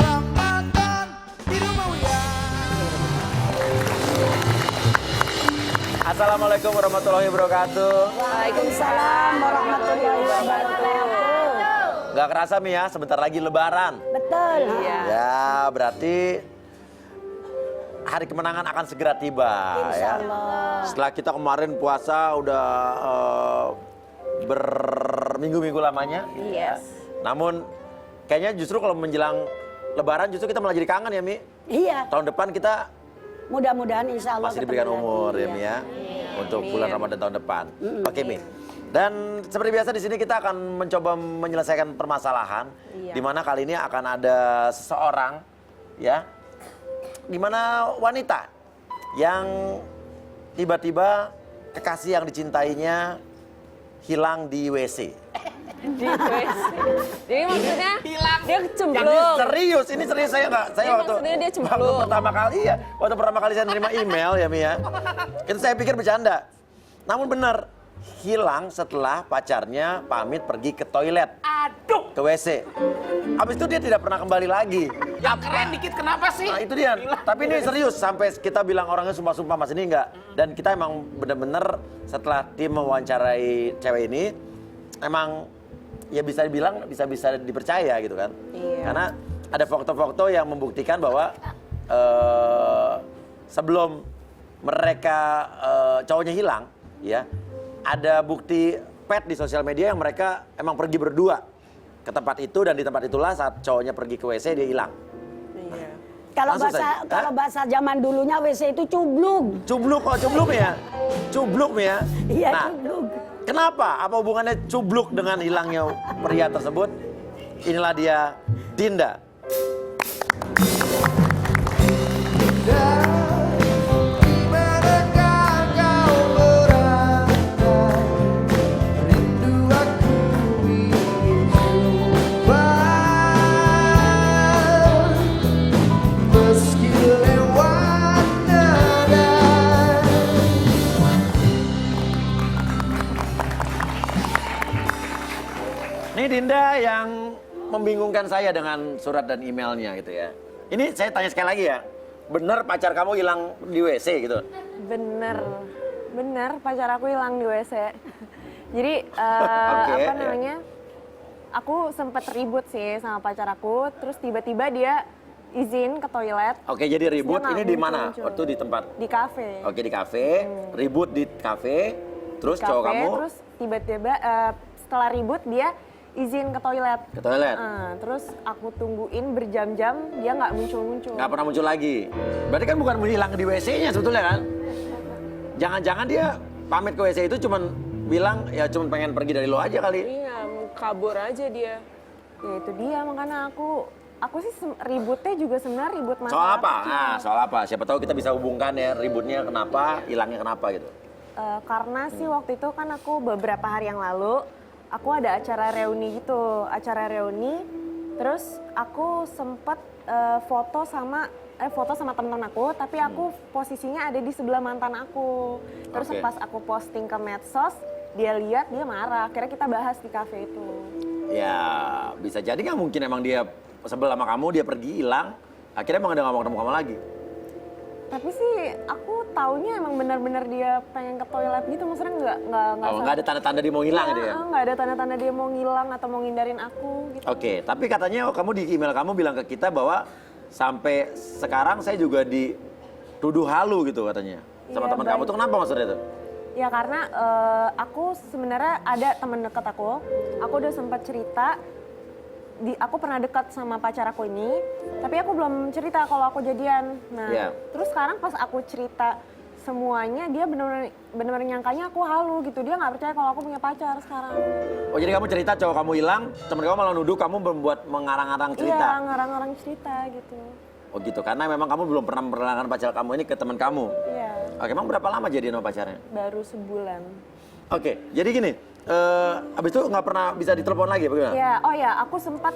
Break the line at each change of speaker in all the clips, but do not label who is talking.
Ramadan di rumah Uya.
Assalamualaikum warahmatullahi wabarakatuh.
Waalaikumsalam warahmatullahi wabarakatuh.
Gak kerasa Mi ya, sebentar lagi Lebaran.
Betul.
Ya, berarti hari kemenangan akan segera tiba.
Insya
Ya.
Allah.
Setelah kita kemarin puasa udah berminggu-minggu lamanya. Gitu ya.
Yes.
Namun kayaknya justru kalau menjelang Lebaran justru kita malah jadi kangen ya Mi.
Iya,
Tahun depan kita
mudah-mudahan insya Allah
masih diberikan
ketemu
umur
lagi.
ya Mi ya.
Iya.
Untuk bulan Ramadan tahun depan. Oke Mi.
Amin.
Dan seperti biasa di sini kita akan mencoba menyelesaikan permasalahan.
Iya.
Di mana kali ini akan ada seseorang ya. Di mana wanita yang tiba-tiba kekasih yang dicintainya hilang di WC.
Di WC. Jadi maksudnya dia
Ini
cemplung.
serius, ini serius saya nggak. Saya
Ini maksudnya dia cemplung.
waktu pertama kali saya menerima email ya Mi ya. Itu saya pikir bercanda. Namun benar, hilang setelah pacarnya pamit pergi ke toilet.
Aduh,
Ke WC. Habis itu dia tidak pernah kembali lagi.
yang keren dikit kenapa sih?
Nah itu dia. Tapi ini serius sampai kita bilang orangnya sumpah-sumpah Mas ini enggak. Dan kita emang bener-bener setelah tim mewawancarai cewek ini, emang ya bisa dibilang bisa dipercaya gitu kan.
Iya.
Karena ada foto-foto yang membuktikan bahwa sebelum mereka cowoknya hilang, ya ada bukti pet di sosial media yang mereka emang pergi berdua ke tempat itu dan di tempat itulah saat cowoknya pergi ke WC dia hilang.
Kalau
Langsung
bahasa
saja.
kalau bahasa zaman dulunya WC itu cubluk.
Cubluk kok, cubluk ya? Cubluk ya?
Iya,
Nah,
cubluk.
kenapa? Apa hubungannya cubluk dengan hilangnya pria tersebut? Inilah dia, Dinda.
Manakah kau berada? Rindu aku ingin jumpa. Meski lewat nada.
Ini Dinda yang membingungkan saya dengan surat dan emailnya gitu ya. Ini saya tanya sekali lagi ya. Bener pacar kamu hilang di WC gitu?
Bener pacar aku hilang di WC. Jadi
Oke,
apa
ya.
namanya? Aku sempet ribut sih sama pacar aku, terus tiba-tiba dia izin ke toilet
Oke, jadi ribut
Terus dia
ini
nggak
di mana?
muncul-muncul.
Waktu di tempat.
di kafe.
Oke, di kafe. Ribut di kafe. Terus
Di
cowok
kafe,
kamu
terus tiba-tiba setelah ribut dia izin ke toilet.
ke toilet.
Terus aku tungguin berjam-jam dia nggak muncul-muncul.
Nggak pernah muncul lagi. Berarti kan bukan hilang di WC-nya sebetulnya kan? Jangan-jangan dia pamit ke WC itu cuman bilang ya cuman pengen pergi dari lo aja kali.
Iya, mau kabur aja dia.
Ya itu dia makanya aku sih ributnya juga sebenarnya ribut masalah
Soal apa?
kecil.
Nah, soal apa? Siapa tahu kita bisa hubungkan ya ributnya kenapa, hilangnya kenapa gitu.
Karena sih waktu itu kan aku beberapa hari yang lalu aku ada acara reuni gitu, terus aku sempet foto sama teman-teman aku, tapi aku posisinya ada di sebelah mantan aku. Terus
Oke.
pas aku posting ke medsos, dia lihat dia marah. Akhirnya kita bahas di kafe itu.
Ya, bisa jadi nggak mungkin emang dia sebel sama kamu, dia pergi hilang, akhirnya emang udah nggak mau ketemu kamu lagi.
Tapi sih aku taunya emang benar-benar dia pengen ke toilet gitu, maksudnya
Nggak ada tanda-tanda dia mau hilang gitu ya?
nggak ada tanda-tanda dia mau ngilang atau mau ngindarin aku gitu.
Oke, tapi katanya kamu di email kamu bilang ke kita bahwa sampai sekarang saya juga dituduh halu gitu katanya. Sama
Iya,
teman kamu tuh kenapa maksudnya itu?
Ya karena aku sebenarnya ada teman dekat aku udah sempat cerita, aku pernah dekat sama pacar aku ini, tapi aku belum cerita kalau aku jadian. Nah,
Iya.
terus sekarang pas aku cerita semuanya, dia benar-benar nyangkanya aku halu gitu. Dia nggak percaya kalau aku punya pacar sekarang.
Oh jadi kamu cerita cowok kamu hilang, temen kamu malah nuduh kamu membuat mengarang-arang cerita?
Iya, ngarang-ngarang cerita gitu.
Oh gitu, karena memang kamu belum pernah memperkenalkan pacar kamu ini ke teman kamu?
Iya,
Oke, emang berapa lama jadian sama pacarnya?
baru sebulan.
Oke, jadi gini, abis itu nggak pernah bisa ditelepon lagi bagaimana?
Ya, oh ya, aku sempat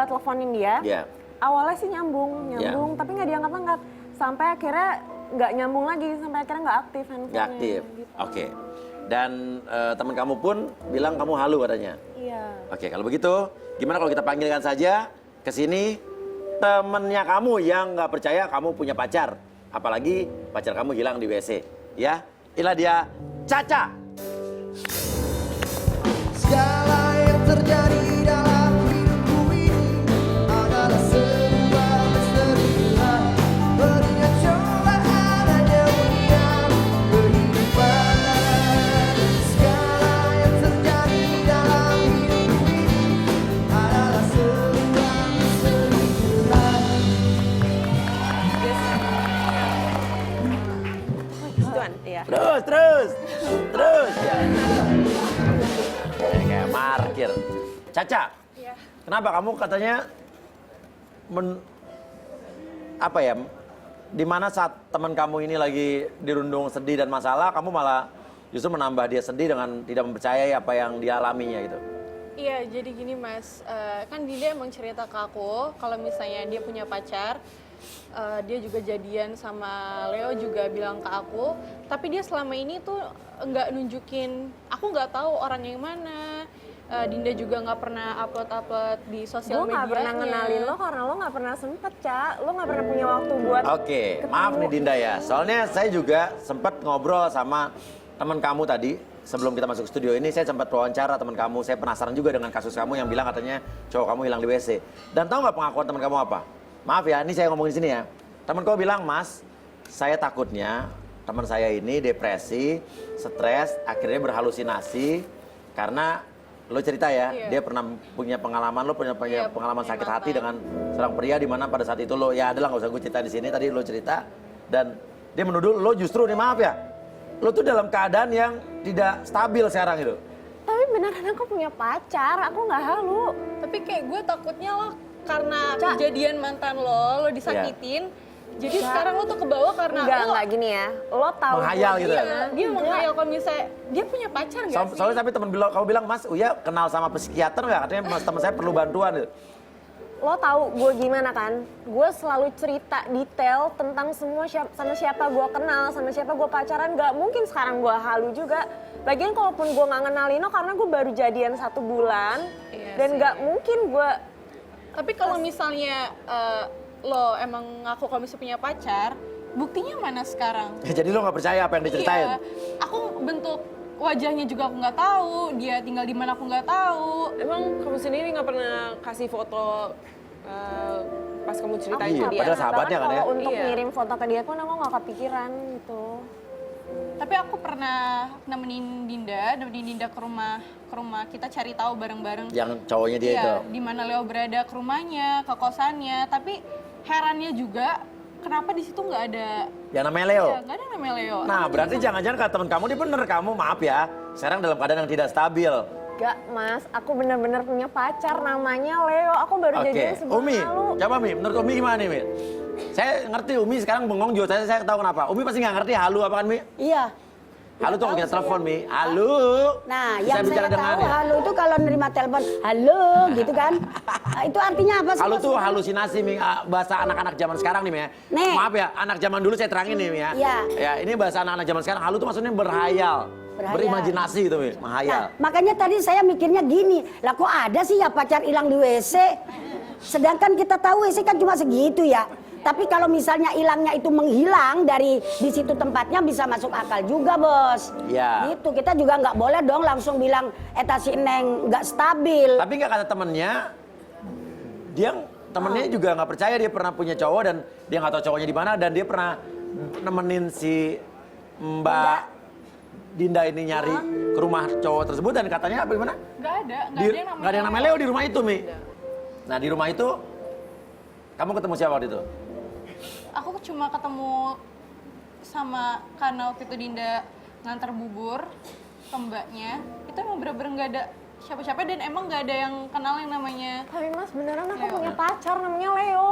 teleponin dia.
Iya.
Awalnya sih nyambung, tapi nggak diangkat-angkat. Sampai akhirnya nggak nyambung lagi, sampai akhirnya nggak aktif handphonenya.
Nggak aktif,
Gitu.
oke. Dan teman kamu pun bilang kamu halu katanya?
Iya.
Oke, kalau begitu gimana kalau kita panggilkan saja ke sini temennya kamu yang nggak percaya kamu punya pacar. Apalagi pacar kamu hilang di WC. Ya, inilah dia Caca.
Segala yang terjadi dalam hidupku ini adalah sebuah misteri Tuhan. Berikan cobaan hanya ujian kehidupan. Segala yang terjadi dalam hidupku ini adalah sebuah misteri Tuhan.
Gituan, iya.
Terus. Ya. Kayak markir. Caca, kenapa kamu katanya apa ya? Di mana saat teman kamu ini lagi dirundung sedih dan masalah, kamu malah justru menambah dia sedih dengan tidak mempercayai apa yang dia alaminya gitu.
Iya, jadi gini Mas, kan Dinda emang cerita ke aku kalau misalnya dia punya pacar, dia juga jadian sama Leo juga bilang ke aku, tapi dia selama ini tuh nggak nunjukin, aku nggak tahu orang yang mana. Dinda juga nggak pernah upload di sosial
Gue
medianya.
gak pernah ngenalin lo karena lo gak pernah sempet, Ca. Lo gak pernah punya waktu buat
Oke, maaf nih Dinda ya. Soalnya saya juga sempat ngobrol sama teman kamu tadi. Sebelum kita masuk studio ini, saya sempat wawancara teman kamu. Saya penasaran juga dengan kasus kamu yang bilang katanya cowok kamu hilang di WC. Dan tahu nggak pengakuan teman kamu apa? Maaf ya, ini saya ngomongin di sini ya. Teman kamu bilang, Mas, saya takutnya teman saya ini depresi, stres, akhirnya berhalusinasi karena lo cerita ya, dia pernah punya pengalaman, lo punya pengalaman sakit hati dengan seorang pria di mana pada saat itu lo, ya adalah nggak usah gue cerita di sini, tadi lo cerita dan dia menuduh lo justru nih maaf ya, lo tuh dalam keadaan yang tidak stabil sekarang gitu.
Tapi beneran aku punya pacar, aku gak halu.
Tapi kayak gue takutnya lo karena kejadian mantan lo disakitin, jadi sekarang lo tuh kebawa karena
Enggak gini ya. Lo tahu
Menghayal gitu ya?
dia menghayal kalau misalnya dia punya pacar nggak sih?
Soalnya tapi teman kamu bilang, Mas Uya kenal sama psikiater nggak? Katanya mas teman saya perlu bantuan gitu.
Lo tahu gue gimana kan? Gue selalu cerita detail tentang semua sama siapa gue kenal, sama siapa gue pacaran. Gak mungkin sekarang gue halu juga. Lagian kalaupun gue gak ngenalin lo karena gue baru jadian 1 bulan. Dan gak mungkin gue...
Tapi kalau misalnya lo emang ngaku kalau misalnya punya pacar, buktinya mana sekarang?
Jadi lo nggak percaya apa yang diceritain?
Iya, aku bentuk wajahnya juga aku nggak tahu, dia tinggal di mana aku nggak tahu.
Emang kamu sendiri nggak pernah kasih foto pas kamu ceritain
Iya,
ke dia?
padahal sahabatnya kan ya?
Kalau untuk
Iya.
ngirim foto ke dia pun aku gak kepikiran gitu.
Tapi aku pernah nemenin Dinda ke rumah kita cari tahu bareng-bareng.
Yang cowoknya dia itu.
Iya, di mana Leo berada, ke rumahnya, ke kosannya. Tapi herannya juga kenapa di situ nggak ada.
Yang namanya Leo.
Iya, nggak ada yang namanya Leo.
Nah, berarti jangan-jangan kata teman kamu, dia bener kamu, maaf ya. Sekarang dalam keadaan yang tidak stabil.
Gak mas, aku bener-bener punya pacar namanya Leo. Aku baru
Oke,
jadian sebulan
Umi,
lalu.
coba Mi, menurut Umi gimana nih Mi? Saya ngerti Umi sekarang bengong juga, saya tahu kenapa. Umi pasti nggak ngerti halu apa kan Mi?
Iya.
Halu tuh kita telepon Mi, halu.
Nah,
Bisa
yang
bicara
saya
dengan
tahu
dia.
halu itu kalau nerima telepon, halo gitu kan. Nah, itu artinya apa sih?
Halu tuh
maksudnya?
halusinasi Mi, bahasa anak-anak zaman sekarang nih Mi ya.
Nih.
Maaf ya, anak zaman dulu saya terangin nih Mi ya.
Iya.
Ya, ini bahasa anak-anak zaman sekarang, halu tuh maksudnya berhayal.
Berhayal.
Berimajinasi gitu Mi,
Nah,
menghayal.
makanya tadi saya mikirnya gini, lah kok ada sih ya pacar hilang di WC? Sedangkan kita tahu WC kan cuma segitu ya. Tapi kalau misalnya hilangnya itu menghilang dari di situ tempatnya bisa masuk akal juga bos.
Iya.
Gitu kita juga nggak boleh dong langsung bilang si Neng nggak stabil.
Tapi nggak kata temennya, temennya juga nggak percaya dia pernah punya cowok dan dia nggak tahu cowoknya di mana dan dia pernah nemenin si Mbak Dinda ini nyari ke rumah cowok tersebut dan katanya apa gimana?
Nggak ada
Nggak ada yang namanya Leo di rumah itu Mi. Nah di rumah itu kamu ketemu siapa waktu itu?
Aku cuma ketemu sama karena waktu itu Dinda ngantar bubur ke mbaknya. Itu emang bener-bener nggak ada siapa-siapa dan emang nggak ada yang kenal yang namanya.
Tapi mas beneran aku
Leo.
punya pacar namanya Leo.